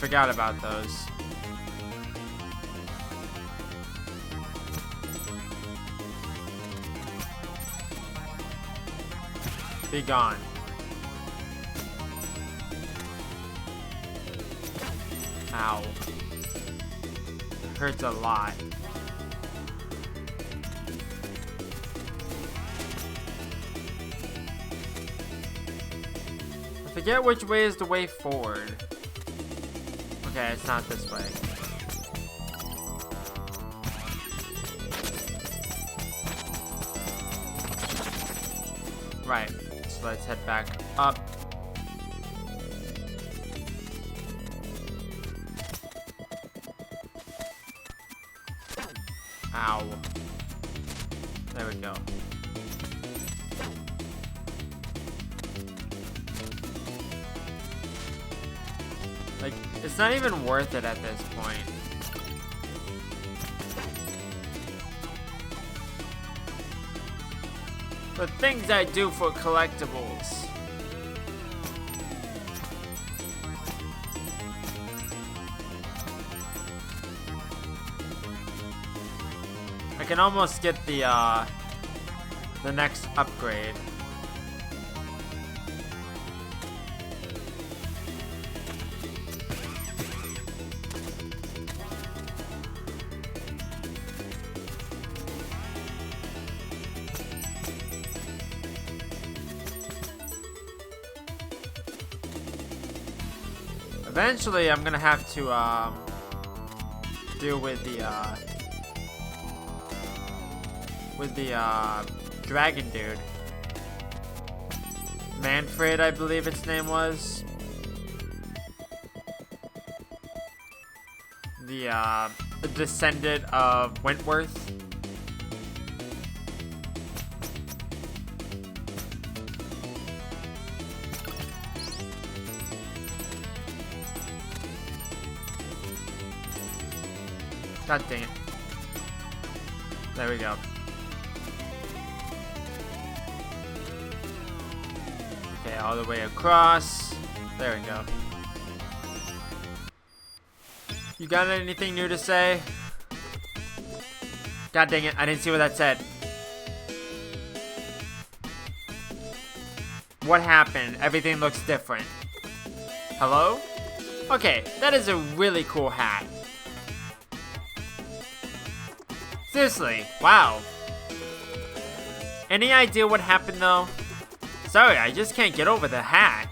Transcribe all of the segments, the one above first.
forgot about those. Be gone. Ow. Hurts a lot. I forget which way is the way forward. Okay, it's not this way. Right. So let's head back up. Ow. There we go. Like, it's not even worth it at this point. The things I do for collectibles. I can almost get the next upgrade. Eventually, I'm gonna have to deal with the dragon dude. Manfred, I believe its name was. The descendant of Wentworth. God dang it. There we go. Okay, all the way across. There we go. You got anything new to say? God dang it, I didn't see what that said. What happened? Everything looks different. Hello? Okay, that is a really cool hat. Seriously, wow. Any idea what happened though? Sorry, I just can't get over the hat.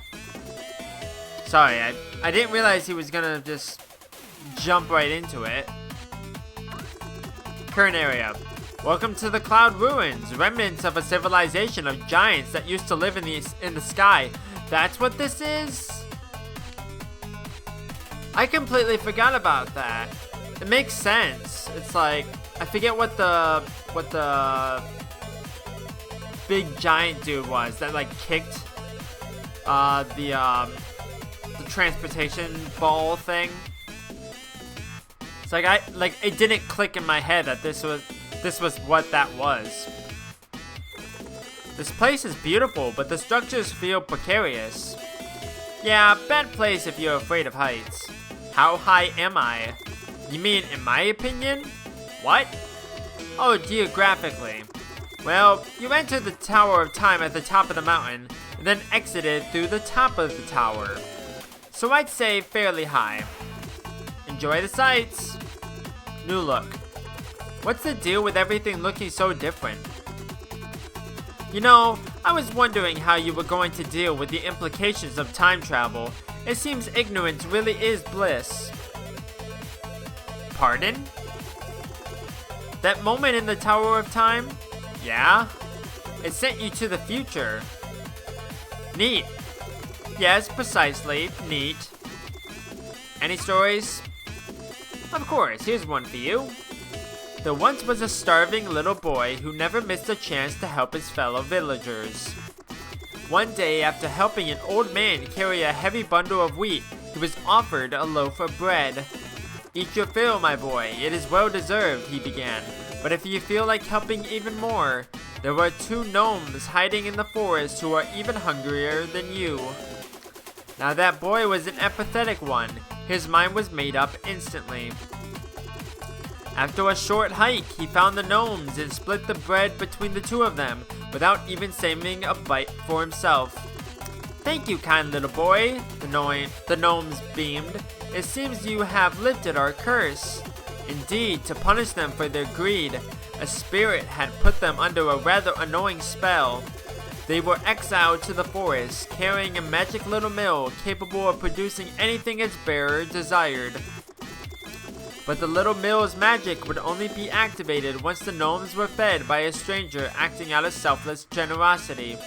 Sorry, I didn't realize he was gonna just jump right into it. Current area. Welcome to the Cloud Ruins, remnants of a civilization of giants that used to live in the sky. That's what this is? I completely forgot about that. It makes sense. It's like, I forget what the big giant dude was that like kicked the transportation ball thing. It's like it didn't click in my head that this was what that was. This place is beautiful, but the structures feel precarious. Yeah, bad place if you're afraid of heights. How high am I? You mean in my opinion? What? Oh, geographically. Well, you entered the Tower of Time at the top of the mountain, and then exited through the top of the tower. So I'd say fairly high. Enjoy the sights. New look. What's the deal with everything looking so different? You know, I was wondering how you were going to deal with the implications of time travel. It seems ignorance really is bliss. Pardon? That moment in the Tower of Time? Yeah? It sent you to the future. Neat. Yes, precisely. Neat. Any stories? Of course, here's one for you. There once was a starving little boy who never missed a chance to help his fellow villagers. One day, after helping an old man carry a heavy bundle of wheat, he was offered a loaf of bread. Eat your fill, my boy. It is well deserved, he began. But if you feel like helping even more, there were 2 gnomes hiding in the forest who are even hungrier than you. Now that boy was an empathetic one. His mind was made up instantly. After a short hike, he found the gnomes and split the bread between the two of them without even saving a bite for himself. "Thank you, kind little boy," the gnomes beamed. "It seems you have lifted our curse." Indeed, to punish them for their greed, a spirit had put them under a rather annoying spell. They were exiled to the forest, carrying a magic little mill capable of producing anything its bearer desired. But the little mill's magic would only be activated once the gnomes were fed by a stranger acting out of selfless generosity.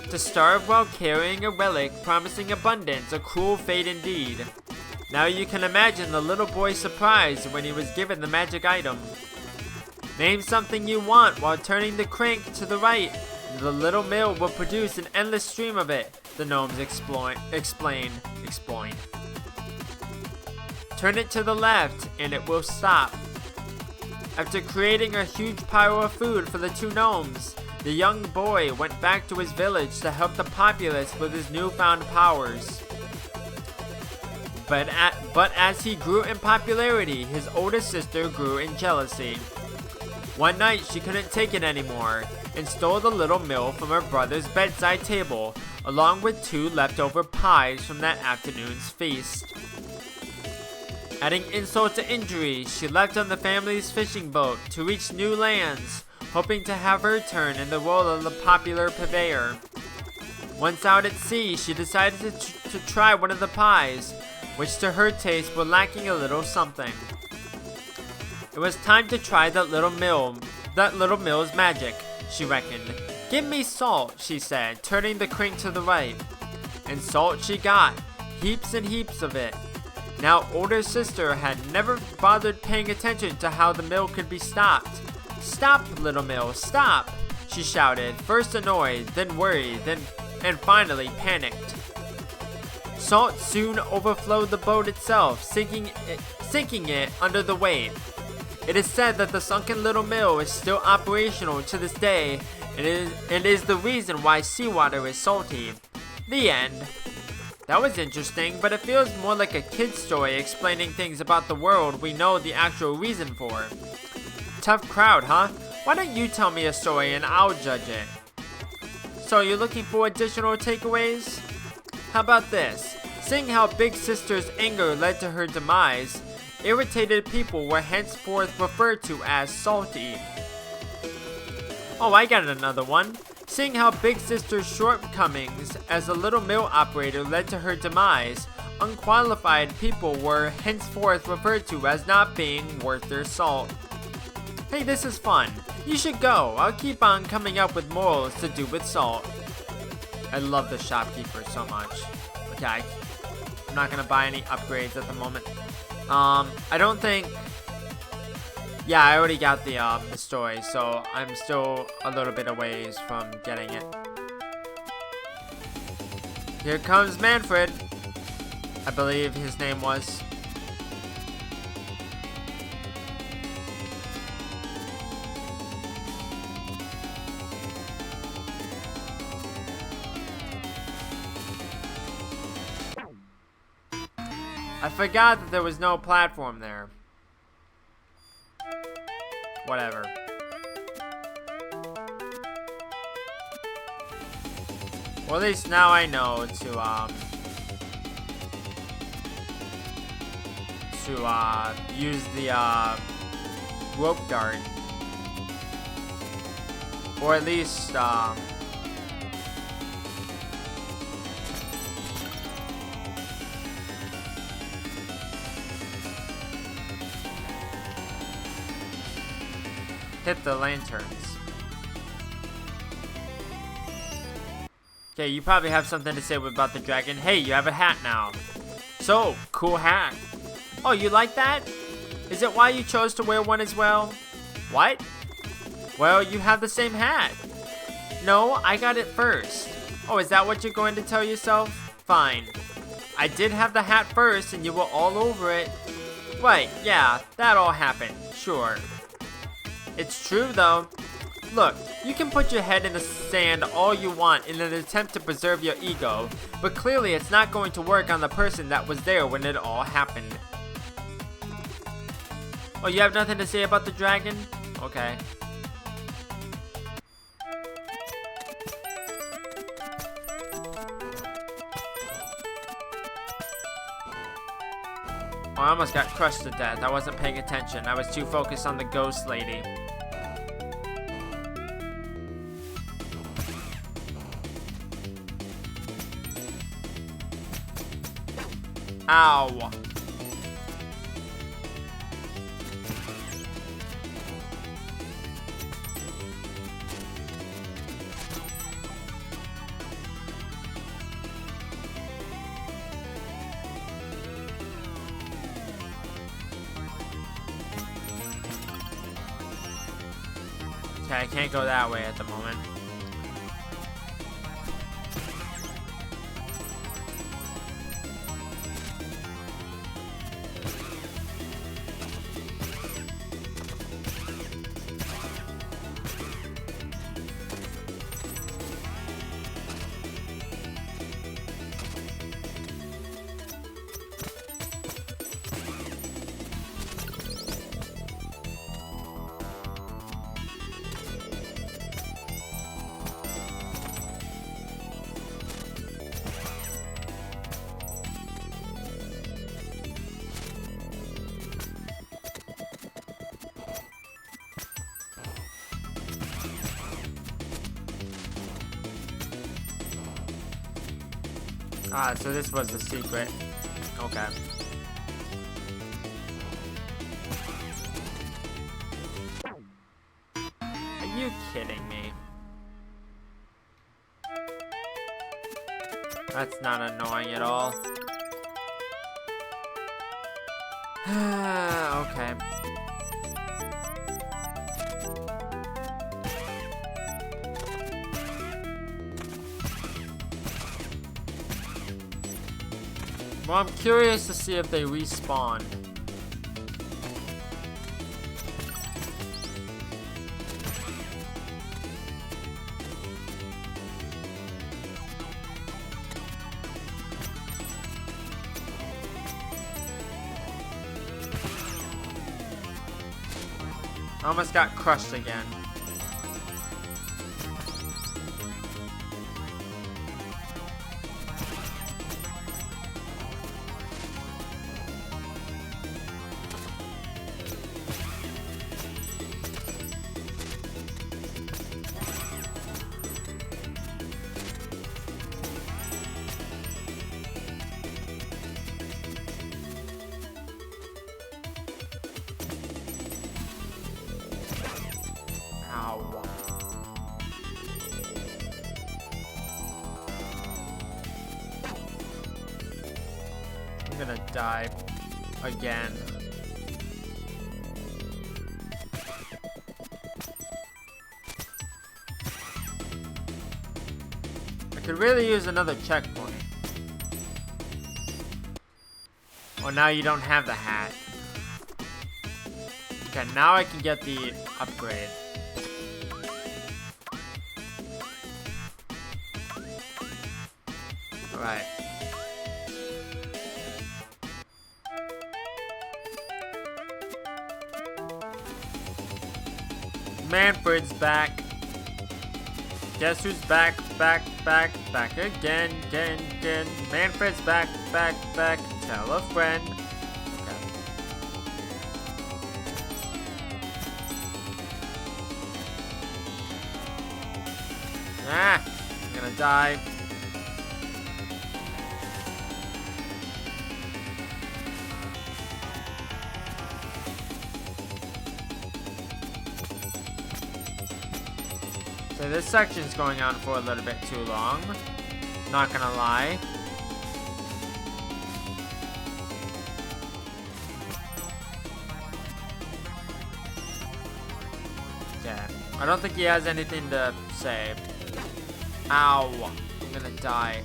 To starve while carrying a relic promising abundance, a cruel fate indeed. Now you can imagine the little boy's surprise when he was given the magic item. Name something you want while turning the crank to the right. The little mill will produce an endless stream of it, the gnomes explained. Turn it to the left and it will stop. After creating a huge pile of food for the two gnomes, the young boy went back to his village to help the populace with his newfound powers. But as he grew in popularity, his older sister grew in jealousy. One night she couldn't take it anymore and stole the little mill from her brother's bedside table, along with 2 leftover pies from that afternoon's feast. Adding insult to injury, she left on the family's fishing boat to reach new lands, hoping to have her turn in the role of the popular purveyor. Once out at sea, she decided to try one of the pies, which to her taste were lacking a little something. It was time to try that little mill's magic, she reckoned. "Give me salt," she said, turning the crank to the right. And salt she got, heaps and heaps of it. Now older sister had never bothered paying attention to how the mill could be stopped. "Stop, little mill, stop!" she shouted, first annoyed, then worried, and finally panicked. Salt soon overflowed the boat itself, sinking it under the weight. It is said that the sunken little mill is still operational to this day, and is the reason why seawater is salty. The end. That was interesting, but it feels more like a kid's story explaining things about the world we know the actual reason for. Tough crowd, huh? Why don't you tell me a story and I'll judge it? So you're looking for additional takeaways? How about this? Seeing how Big Sister's anger led to her demise, irritated people were henceforth referred to as salty. Oh, I got another one. Seeing how Big Sister's shortcomings as a little mill operator led to her demise, unqualified people were henceforth referred to as not being worth their salt. Hey, this is fun. You should go. I'll keep on coming up with morals to do with salt. I love the shopkeeper so much. Okay, I'm not gonna buy any upgrades at the moment. I don't think... Yeah, I already got the story, so I'm still a little bit away from getting it. Here comes Manfred. I believe his name was. I forgot that there was no platform there. Whatever. Well, at least now I know to use the rope dart, or at least hit the lanterns. Okay, you probably have something to say about the dragon. Hey, you have a hat now. So, cool hat. Oh, you like that? Is it why you chose to wear one as well? What? Well, you have the same hat. No, I got it first. Oh, is that what you're going to tell yourself? Fine. I did have the hat first and you were all over it. Right, yeah, that all happened. Sure. It's true though. Look, you can put your head in the sand all you want in an attempt to preserve your ego, but clearly it's not going to work on the person that was there when it all happened. Oh, you have nothing to say about the dragon? Okay. Oh, I almost got crushed to death. I wasn't paying attention. I was too focused on the ghost lady. Ow. Okay, I can't go that way at the moment. Ah, so this was the secret. Okay. Are you kidding me? That's not annoying at all. Okay. Well, I'm curious to see if they respawn. I almost got crushed again. I'm gonna die again. I could really use another checkpoint. Well, now you don't have the hat. Okay, now I can get the upgrade. Alright. Manfred's back. Guess who's back again. Manfred's back. Tell a friend. Okay. Ah, I'm gonna die. So this section's going on for a little bit too long. Not gonna lie. Yeah. I don't think he has anything to say. Ow. I'm gonna die.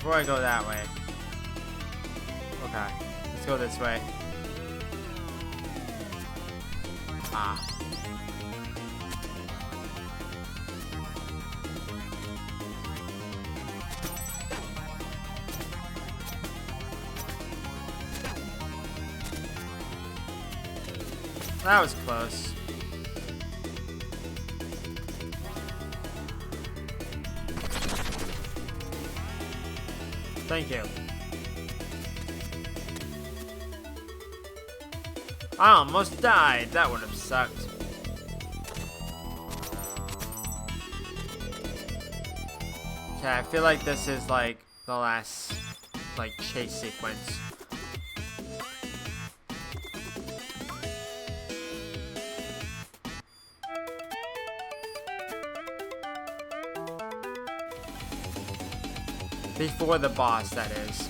before I go that way. Okay, let's go this way. Ah. That was close. Thank you. I almost died. That would have sucked. Okay, I feel like this is like the last like chase sequence. Before the boss, that is.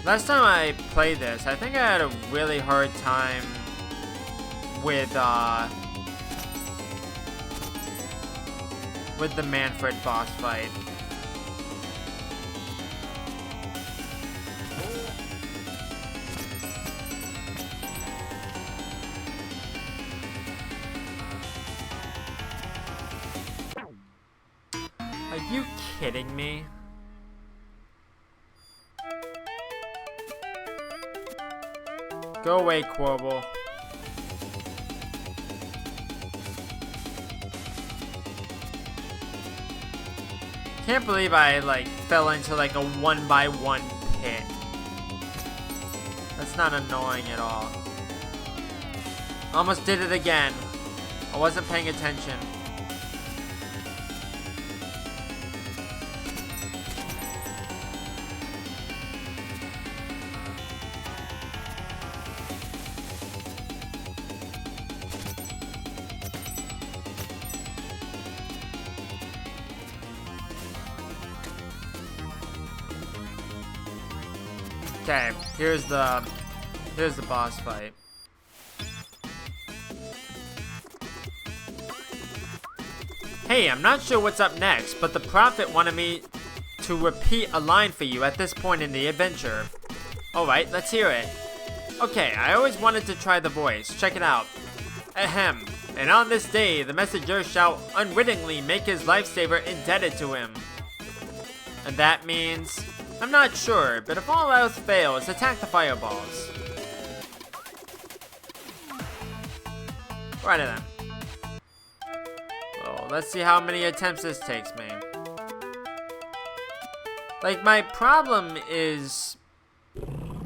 Last time I played this, I think I had a really hard time with the Manfred boss fight. Are you kidding me? Go away, Quoble. Can't believe I like fell into like a 1x1 pit. That's not annoying at all. Almost did it again. I wasn't paying attention. Okay, here's the boss fight. Hey, I'm not sure what's up next, but the Prophet wanted me to repeat a line for you at this point in the adventure. Alright, let's hear it. Okay, I always wanted to try the voice. Check it out. Ahem. And on this day, the messenger shall unwittingly make his lifesaver indebted to him. And that means... I'm not sure, but if all else fails, attack the fireballs. Right then. Well, let's see how many attempts this takes me. Like, my problem is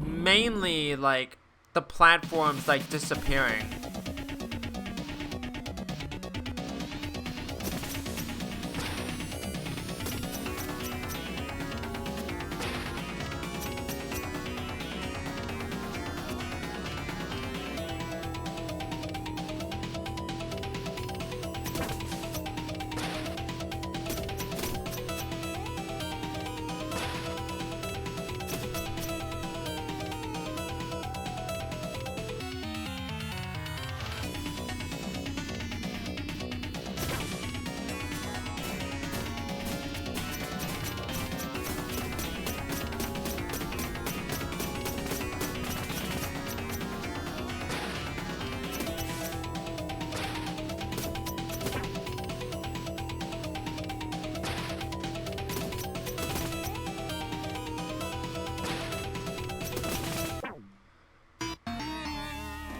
mainly, like, the platforms, like, disappearing.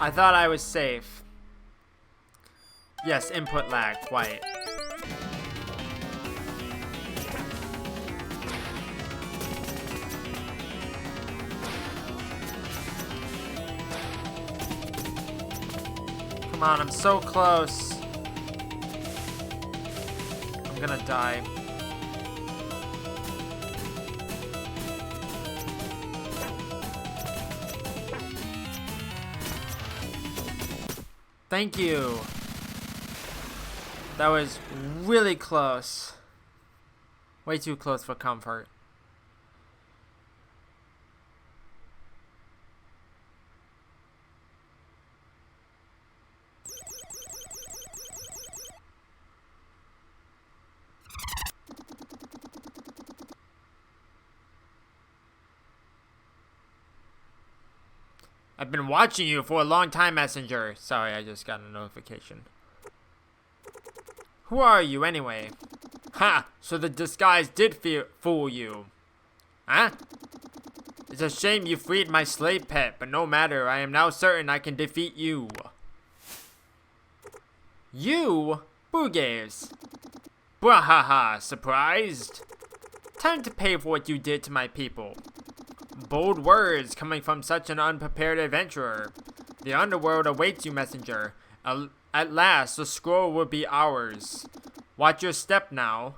I thought I was safe. Yes, input lag, quite. Come on, I'm so close. I'm gonna die. Thank you. That was really close. Way too close for comfort. I've been watching you for a long time, Messenger. Sorry, I just got a notification. Who are you, anyway? Ha! So the disguise did fool you. Huh? It's a shame you freed my slave pet, but no matter. I am now certain I can defeat you. You? Boogaze. Bwahaha, surprised? Time to pay for what you did to my people. Bold words coming from such an unprepared adventurer. The underworld awaits you, Messenger. At last, the scroll will be ours. Watch your step now.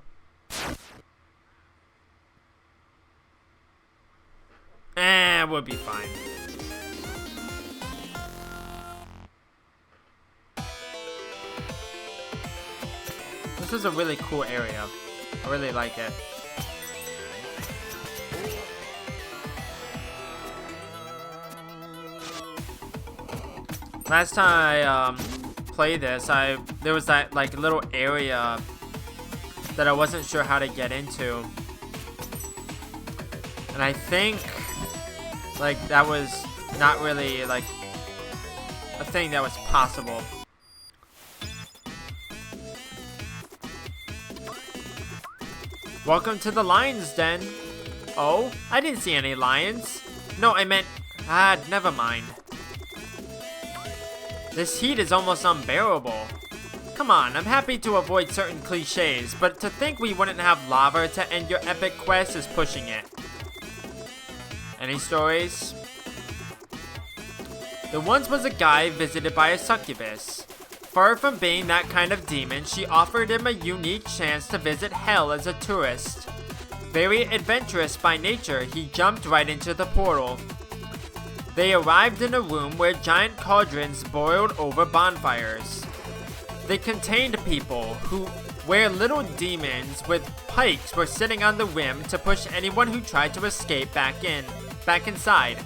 We'll be fine. This is a really cool area. I really like it. Last time I played this, there was that like little area that I wasn't sure how to get into, and I think like that was not really like a thing that was possible. Welcome to the lion's den. Oh, I didn't see any lions. No, I meant, never mind. This heat is almost unbearable. Come on, I'm happy to avoid certain cliches, but to think we wouldn't have lava to end your epic quest is pushing it. Any stories? There once was a guy visited by a succubus. Far from being that kind of demon, she offered him a unique chance to visit hell as a tourist. Very adventurous by nature, he jumped right into the portal. They arrived in a room where giant cauldrons boiled over bonfires. They contained people where little demons with pikes were sitting on the rim to push anyone who tried to escape back inside.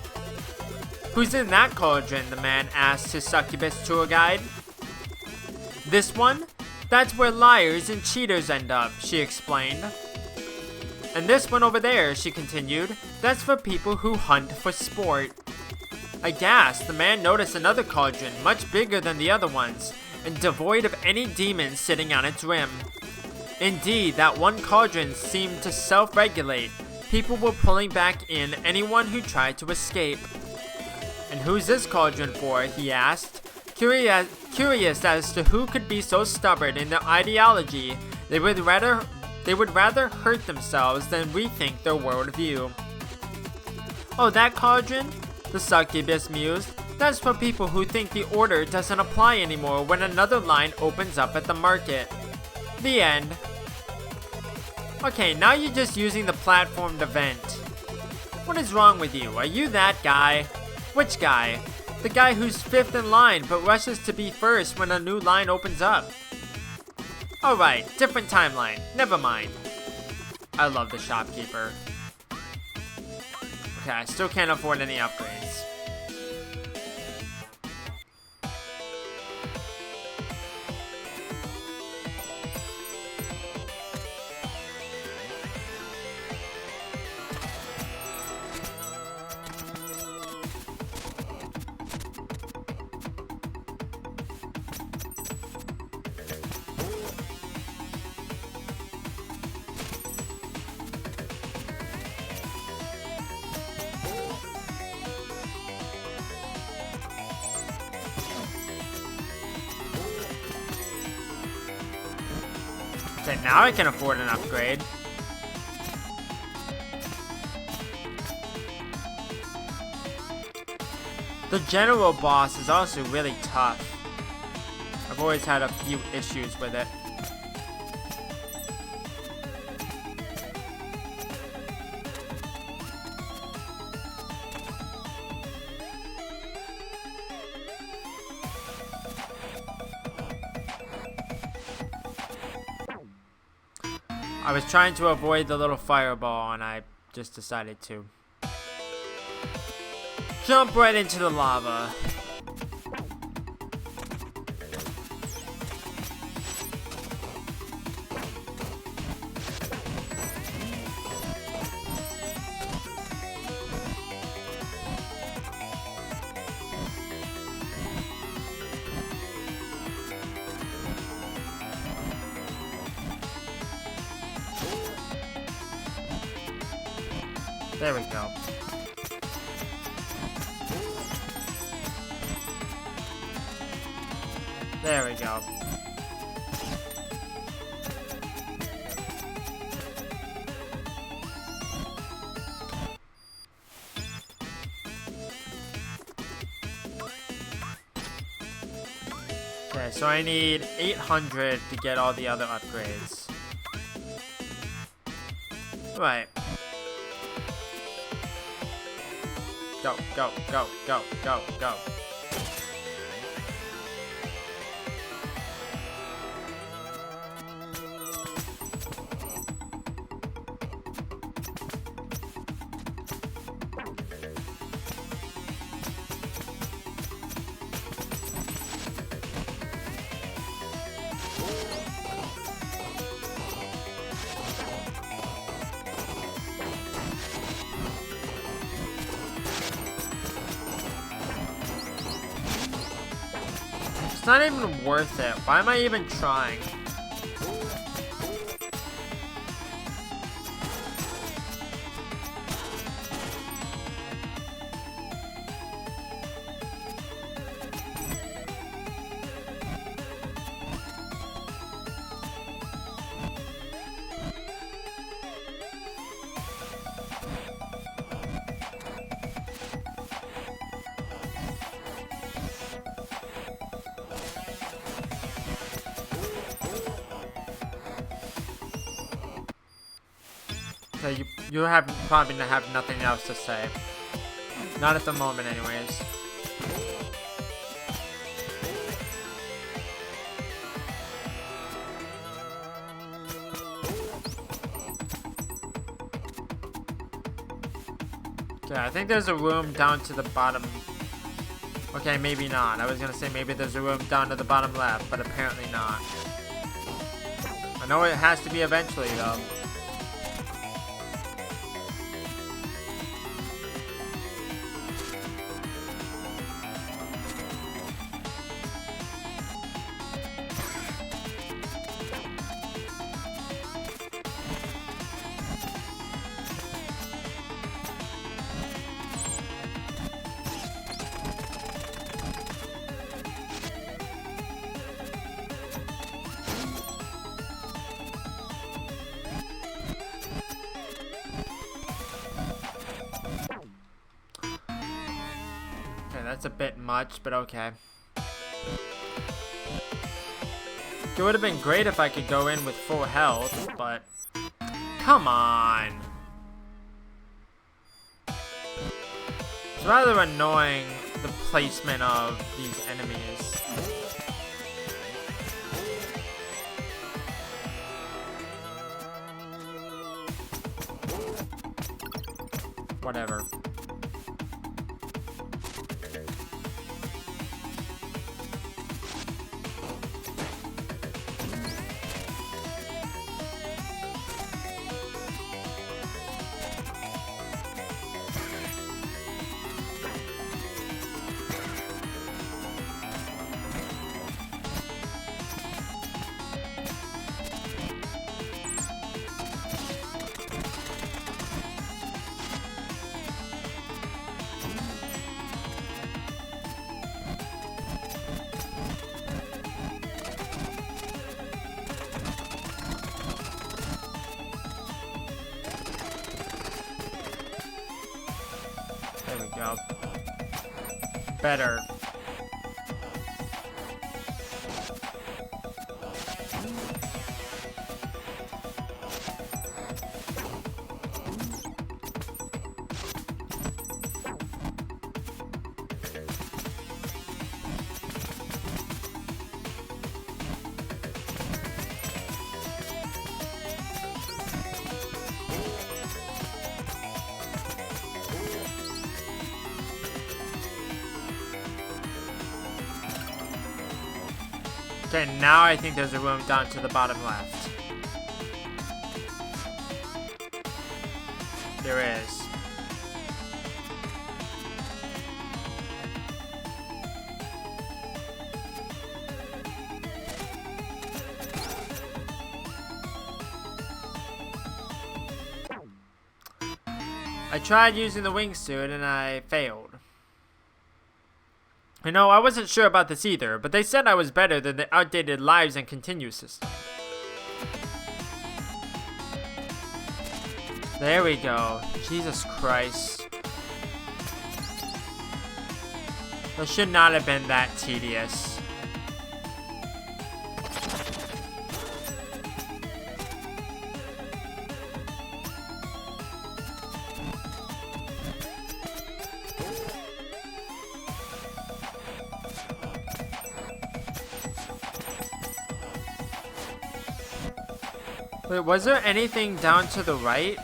Who's in that cauldron? The man asked his succubus tour guide. This one? That's where liars and cheaters end up, she explained. And this one over there, she continued, that's for people who hunt for sport. Aghast, the man noticed another cauldron, much bigger than the other ones, and devoid of any demons sitting on its rim. Indeed, that one cauldron seemed to self-regulate. People were pulling back in anyone who tried to escape. And who's this cauldron for? He asked. Curious as to who could be so stubborn in their ideology, they would rather hurt themselves than rethink their worldview. Oh, that cauldron? The succubus mused. That's for people who think the order doesn't apply anymore when another line opens up at the market. The end. Okay, now you're just using the platform to vent. What is wrong with you? Are you that guy? Which guy? The guy who's fifth in line but rushes to be first when a new line opens up. Alright, different timeline. Never mind. I love the shopkeeper. Okay, I still can't afford any upgrades. Okay, now I can afford an upgrade. The general boss is also really tough. I've always had a few issues with it. I was trying to avoid the little fireball and I just decided to jump right into the lava. There we go. There we go. Okay, so I need 800 to get all the other upgrades. Right. Go, go, go, go, go, go. It's not even worth it. Why am I even trying? Okay, you have probably have nothing else to say. Not at the moment, anyways. Okay, I think there's a room down to the bottom. Okay, maybe not. I was gonna say maybe there's a room down to the bottom left, but apparently not. I know it has to be eventually, though. That's a bit much, but okay. It would have been great if I could go in with full health, but come on. It's rather annoying, the placement of these enemies. Whatever. There we go. Better. Okay, now I think there's a room down to the bottom left. There is. I tried using the wingsuit and I failed. You know, I wasn't sure about this either, but they said I was better than the outdated lives and continue system. There we go. Jesus Christ. That should not have been that tedious. Wait, was there anything down to the right?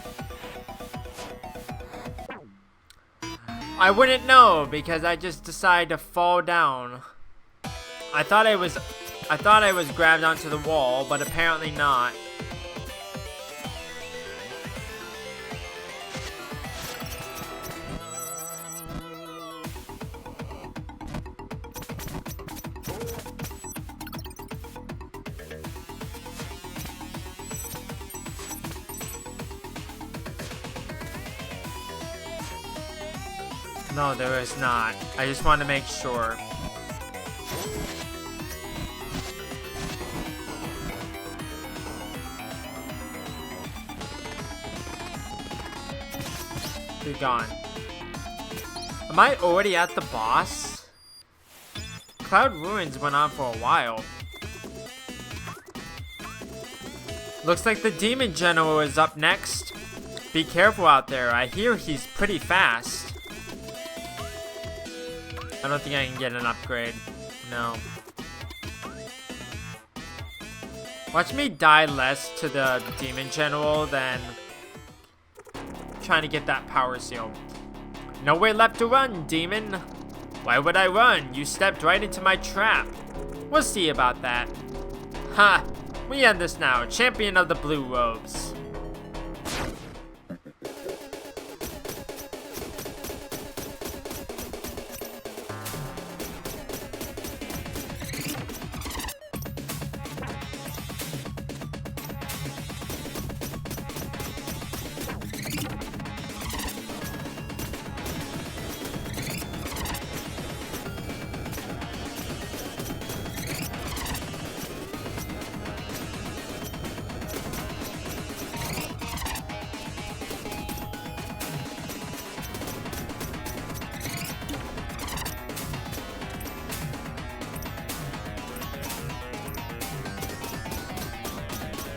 I wouldn't know because I just decided to fall down. I thought I was grabbed onto the wall, but apparently not. No, there is not. I just want to make sure. Be gone. Am I already at the boss? Cloud Ruins went on for a while. Looks like the Demon General is up next. Be careful out there. I hear he's pretty fast. I don't think I can get an upgrade. No. Watch me die less to the Demon General than trying to get that power seal. Nowhere left to run, Demon. Why would I run? You stepped right into my trap. We'll see about that. Ha! We end this now. Champion of the Blue Robes.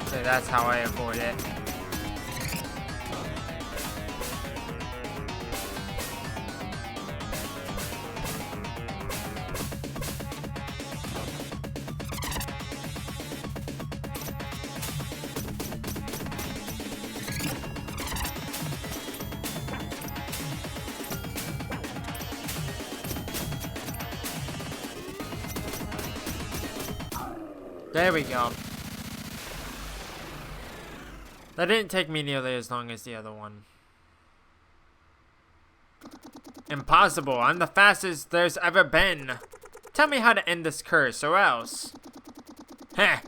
So that's how I avoid it. There we go. That didn't take me nearly as long as the other one. Impossible. I'm the fastest there's ever been. Tell me how to end this curse or else. Heh.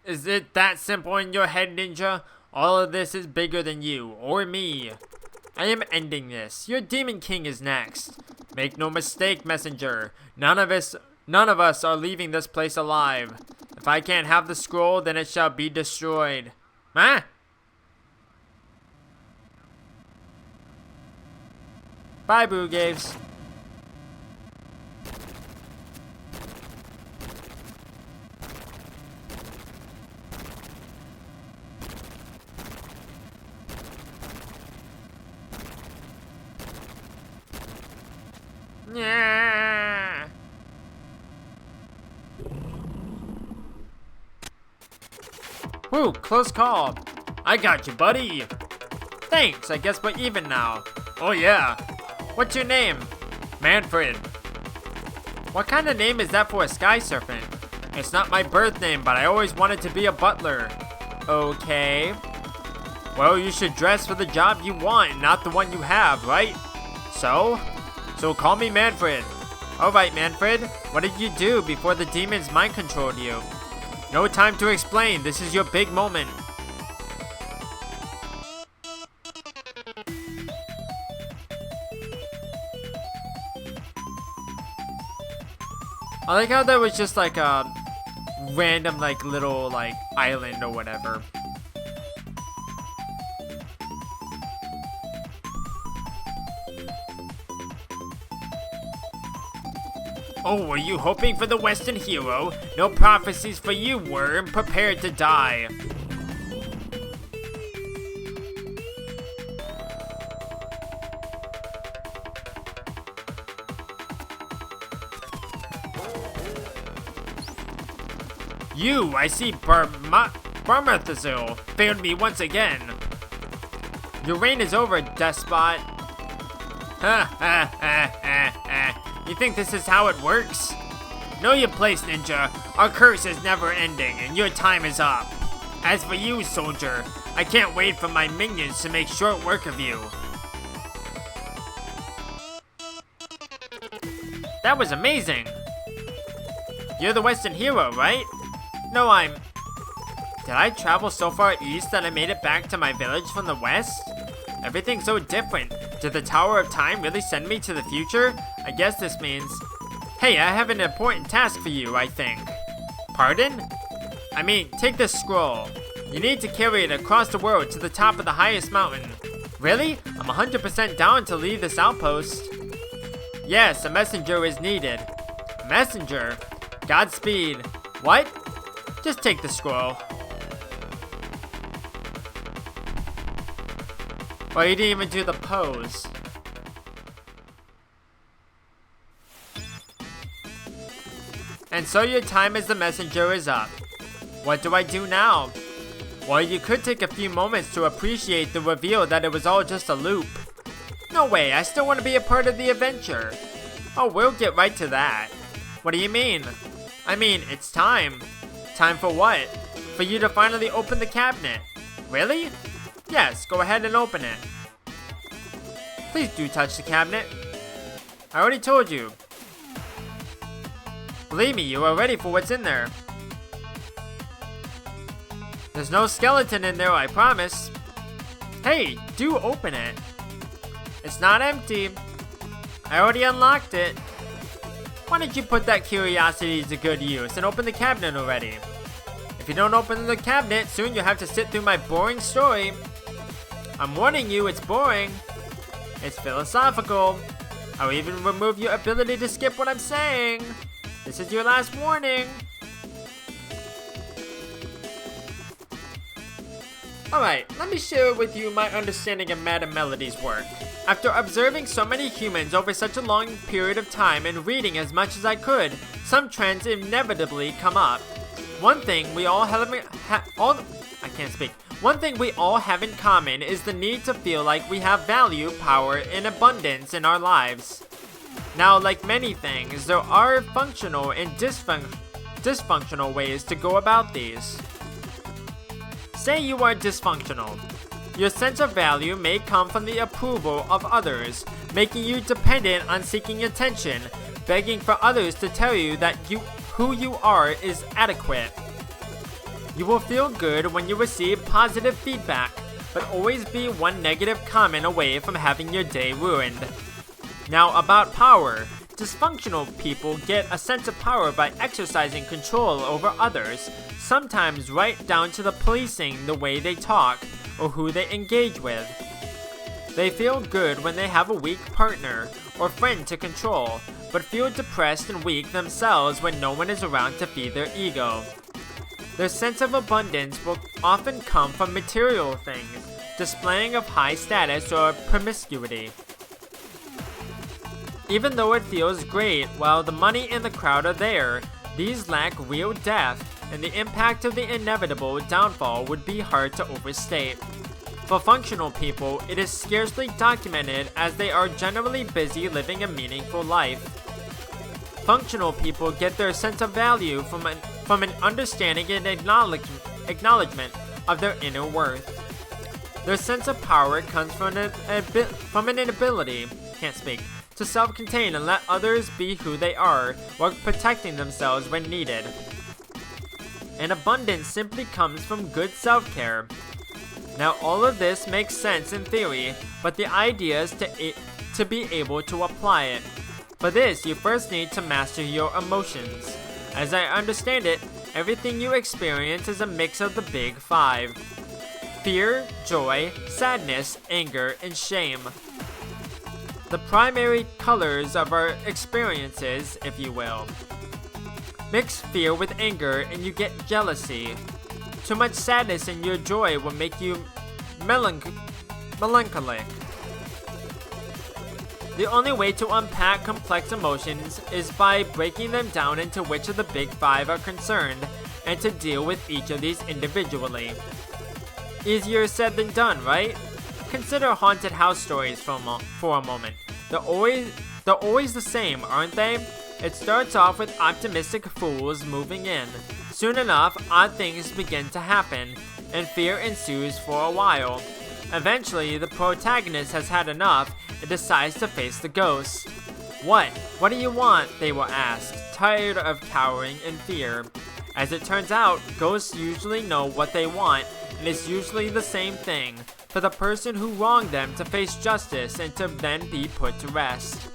Is it that simple in your head, Ninja? All of this is bigger than you or me. I am ending this. Your Demon King is next. Make no mistake, Messenger. None of us are leaving this place alive. If I can't have the scroll, then it shall be destroyed. Huh? Bye, Boo Gaves. Yeah. Whew, close call. I got you, buddy. Thanks, I guess we're even now. Oh yeah. What's your name? Manfred. What kind of name is that for a sky serpent? It's not my birth name, but I always wanted to be a butler. Okay. Well, you should dress for the job you want, not the one you have, right? So call me Manfred. Alright, Manfred. What did you do before the demons mind controlled you? No time to explain. This is your big moment. I like how that was just like a random like little like island or whatever. Oh, were you hoping for the Western hero? No prophecies for you, worm. Prepare to die. You, I see Barmathazil, failed me once again. Your reign is over, despot. Ha ha ha ha ha. You think this is how it works? Know your place, ninja. Our curse is never ending, and your time is up. As for you, soldier, I can't wait for my minions to make short work of you. That was amazing. You're the Western hero, right? No, Did I travel so far east that I made it back to my village from the west? Everything's so different. Did the Tower of Time really send me to the future? I guess this means... Hey, I have an important task for you, I think. Pardon? I mean, take this scroll. You need to carry it across the world to the top of the highest mountain. Really? I'm 100% down to leave this outpost. Yes, a messenger is needed. A messenger? Godspeed. What? Just take the scroll. Well, you didn't even do the pose. And so your time as the messenger is up. What do I do now? Well, you could take a few moments to appreciate the reveal that it was all just a loop. No way, I still want to be a part of the adventure. Oh, we'll get right to that. What do you mean? I mean, it's time. Time for what? For you to finally open the cabinet. Really? Yes, go ahead and open it. Please do touch the cabinet. I already told you. Believe me, you are ready for what's in there. There's no skeleton in there, I promise. Hey, do open it. It's not empty. I already unlocked it. Why don't you put that curiosity to good use and open the cabinet already? If you don't open the cabinet, soon you'll have to sit through my boring story. I'm warning you, it's boring. It's philosophical. I'll even remove your ability to skip what I'm saying. This is your last warning. Alright, let me share with you my understanding of Madame Melody's work. After observing so many humans over such a long period of time and reading as much as I could, some trends inevitably come up. One thing we all have in common is the need to feel like we have value, power, and abundance in our lives. Now, like many things, there are functional and dysfunctional ways to go about these. Say you are dysfunctional. Your sense of value may come from the approval of others, making you dependent on seeking attention, begging for others to tell you that who you are is adequate. You will feel good when you receive positive feedback, but always be one negative comment away from having your day ruined. Now, about power. Dysfunctional people get a sense of power by exercising control over others, sometimes right down to the policing the way they talk or who they engage with. They feel good when they have a weak partner or friend to control, but feel depressed and weak themselves when no one is around to feed their ego. Their sense of abundance will often come from material things, displaying of high status or promiscuity. Even though it feels great while the money and the crowd are there, these lack real depth, and the impact of the inevitable downfall would be hard to overstate. For functional people, it is scarcely documented as they are generally busy living a meaningful life. Functional people get their sense of value from an understanding and acknowledgement of their inner worth. Their sense of power comes from an ability, to self-contain and let others be who they are, while protecting themselves when needed. And abundance simply comes from good self-care. Now, all of this makes sense in theory, but the idea is to be able to apply it. For this, you first need to master your emotions. As I understand it, everything you experience is a mix of the big five: fear, joy, sadness, anger, and shame. The primary colors of our experiences, if you will. Mix fear with anger and you get jealousy. Too much sadness in your joy will make you melancholic. The only way to unpack complex emotions is by breaking them down into which of the big five are concerned and to deal with each of these individually. Easier said than done, right? Consider haunted house stories for a moment. They're always the same, aren't they? It starts off with optimistic fools moving in. Soon enough, odd things begin to happen, and fear ensues for a while. Eventually, the protagonist has had enough and decides to face the ghosts. What? What do you want? They were asked, tired of cowering in fear. As it turns out, ghosts usually know what they want, and it's usually the same thing: for the person who wronged them to face justice and to then be put to rest.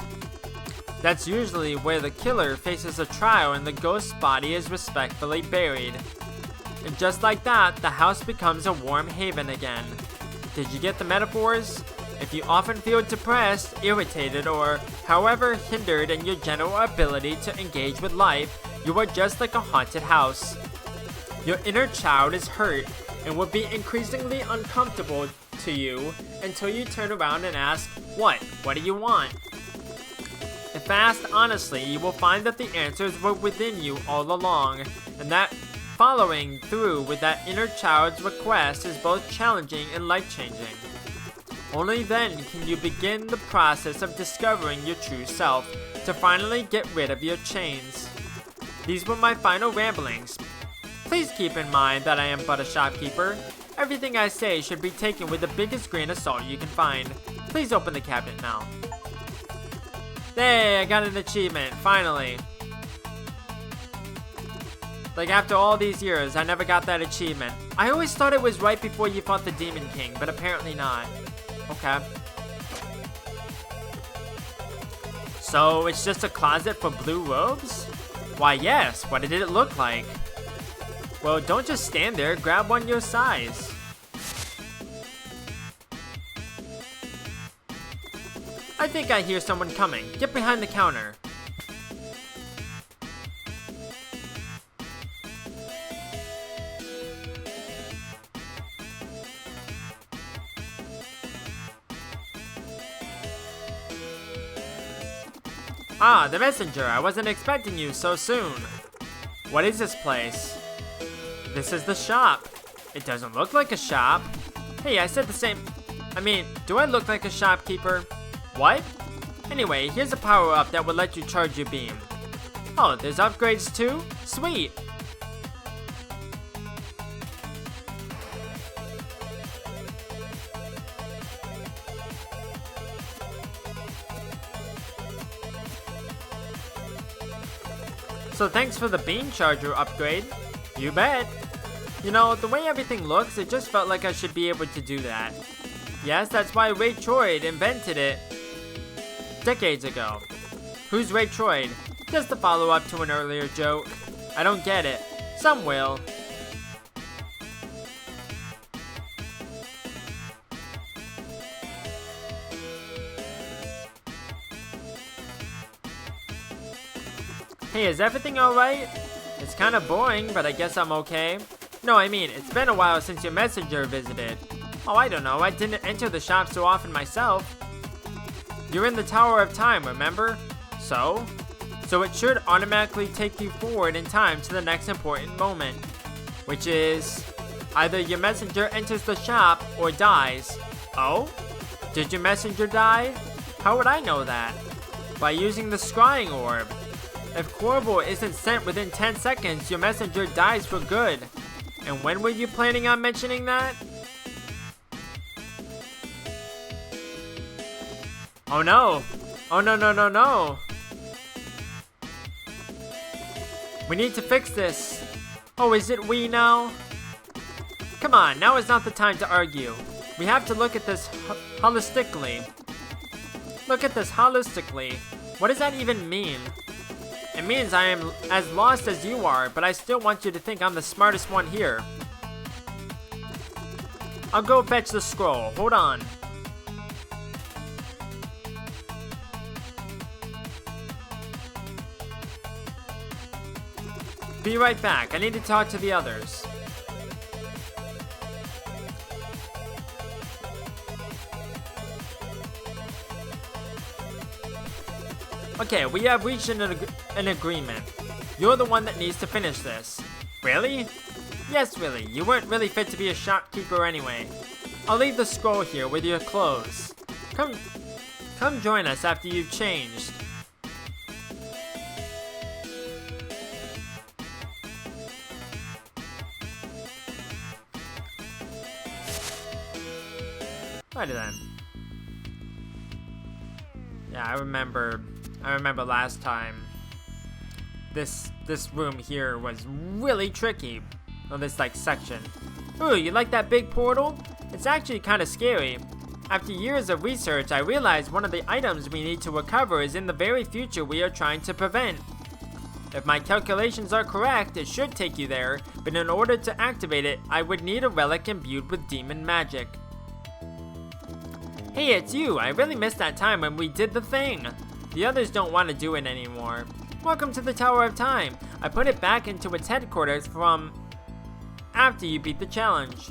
That's usually where the killer faces a trial and the ghost's body is respectfully buried. And just like that, the house becomes a warm haven again. Did you get the metaphors? If you often feel depressed, irritated, or however hindered in your general ability to engage with life, you are just like a haunted house. Your inner child is hurt and will be increasingly uncomfortable to you until you turn around and ask, What do you want? If asked honestly, you will find that the answers were within you all along, and that following through with that inner child's request is both challenging and life-changing. Only then can you begin the process of discovering your true self, to finally get rid of your chains. These were my final ramblings. Please keep in mind that I am but a shopkeeper. Everything I say should be taken with the biggest grain of salt you can find. Please open the cabinet now. Hey, I got an achievement, finally. Like, after all these years, I never got that achievement. I always thought it was right before you fought the Demon King, but apparently not. Okay. So, it's just a closet for blue robes? Why, yes. What did it look like? Well, don't just stand there. Grab one your size. I think I hear someone coming. Get behind the counter. Ah, the messenger. I wasn't expecting you so soon. What is this place? This is the shop. It doesn't look like a shop. Hey, I said the same. I mean, do I look like a shopkeeper? What? Anyway, here's a power-up that will let you charge your beam. Oh, there's upgrades too? Sweet! So thanks for the beam charger upgrade. You bet! You know, the way everything looks, it just felt like I should be able to do that. Yes, that's why Ray Troid invented it decades ago. Who's Ray Troid? Just a follow-up to an earlier joke. I don't get it. Some will. Hey, is everything alright? It's kinda boring, but I guess I'm okay. No, I mean, it's been a while since your messenger visited. Oh, I don't know, I didn't enter the shop so often myself. You're in the Tower of Time, remember? So it should automatically take you forward in time to the next important moment, which is either your messenger enters the shop or dies. Oh? Did your messenger die? How would I know that? By using the scrying orb. If Corvo isn't sent within 10 seconds, your messenger dies for good. And when were you planning on mentioning that? Oh no! Oh no. We need to fix this. Oh, is it we now? Come on, now is not the time to argue. We have to look at this holistically. What does that even mean? It means I am as lost as you are, but I still want you to think I'm the smartest one here. I'll go fetch the scroll. Hold on. Be right back. I need to talk to the others. Okay, we have reached an agreement. You're the one that needs to finish this. Really? Yes, really. You weren't really fit to be a shopkeeper anyway. I'll leave the scroll here with your clothes. Come join us after you've changed. Righty then. Yeah, I remember last time. This room here was really tricky. Oh, this like section. Ooh, you like that big portal? It's actually kind of scary. After years of research, I realized one of the items we need to recover is in the very future we are trying to prevent. If my calculations are correct, it should take you there, but in order to activate it, I would need a relic imbued with demon magic. Hey, it's you! I really missed that time when we did the thing! The others don't want to do it anymore. Welcome to the Tower of Time! I put it back into its headquarters from after you beat the challenge.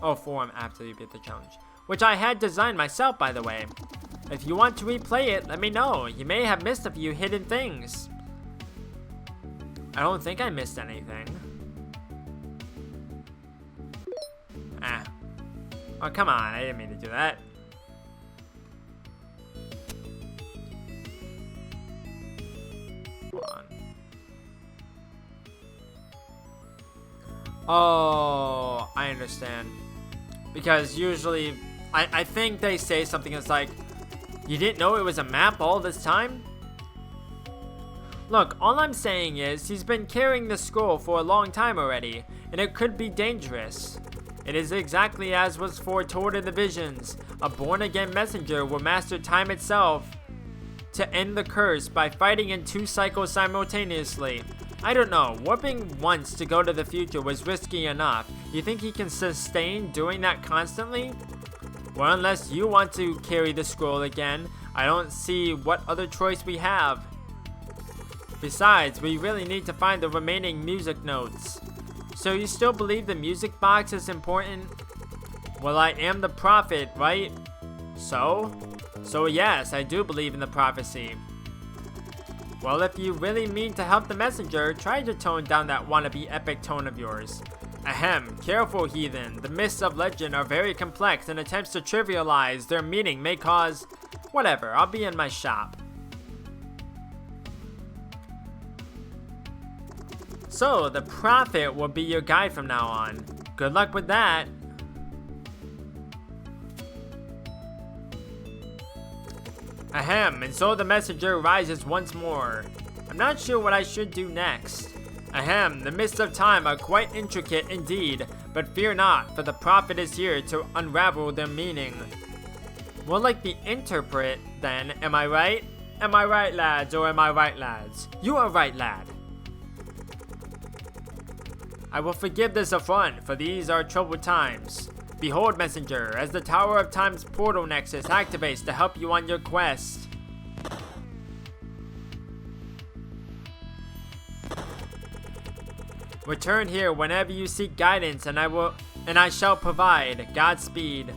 Oh, after you beat the challenge. Which I had designed myself, by the way. If you want to replay it, let me know. You may have missed a few hidden things. I don't think I missed anything. Oh, come on. I didn't mean to do that. Hold on. Oh, I understand. Because usually, I think they say something that's like, you didn't know it was a map all this time? Look, all I'm saying is, he's been carrying the scroll for a long time already, and it could be dangerous. It is exactly as was foretold in the visions. A born-again messenger will master time itself to end the curse by fighting in 2 cycles simultaneously. I don't know, warping once to go to the future was risky enough. You think he can sustain doing that constantly? Well, unless you want to carry the scroll again, I don't see what other choice we have. Besides, we really need to find the remaining music notes. So you still believe the music box is important? Well, I am the prophet, right? So yes, I do believe in the prophecy. Well, if you really mean to help the messenger, try to tone down that wannabe epic tone of yours. Ahem, careful heathen, the myths of legend are very complex and attempts to trivialize their meaning may cause... Whatever, I'll be in my shop. So, the prophet will be your guide from now on. Good luck with that. Ahem, and so the messenger rises once more. I'm not sure what I should do next. Ahem, the mists of time are quite intricate indeed, but fear not, for the prophet is here to unravel their meaning. More like the interpret, then, am I right? Am I right, lads, or am I right, lads? You are right, lad. I will forgive this affront, for these are troubled times. Behold, messenger, as the Tower of Time's portal nexus activates to help you on your quest. Return here whenever you seek guidance, and I shall provide. Godspeed.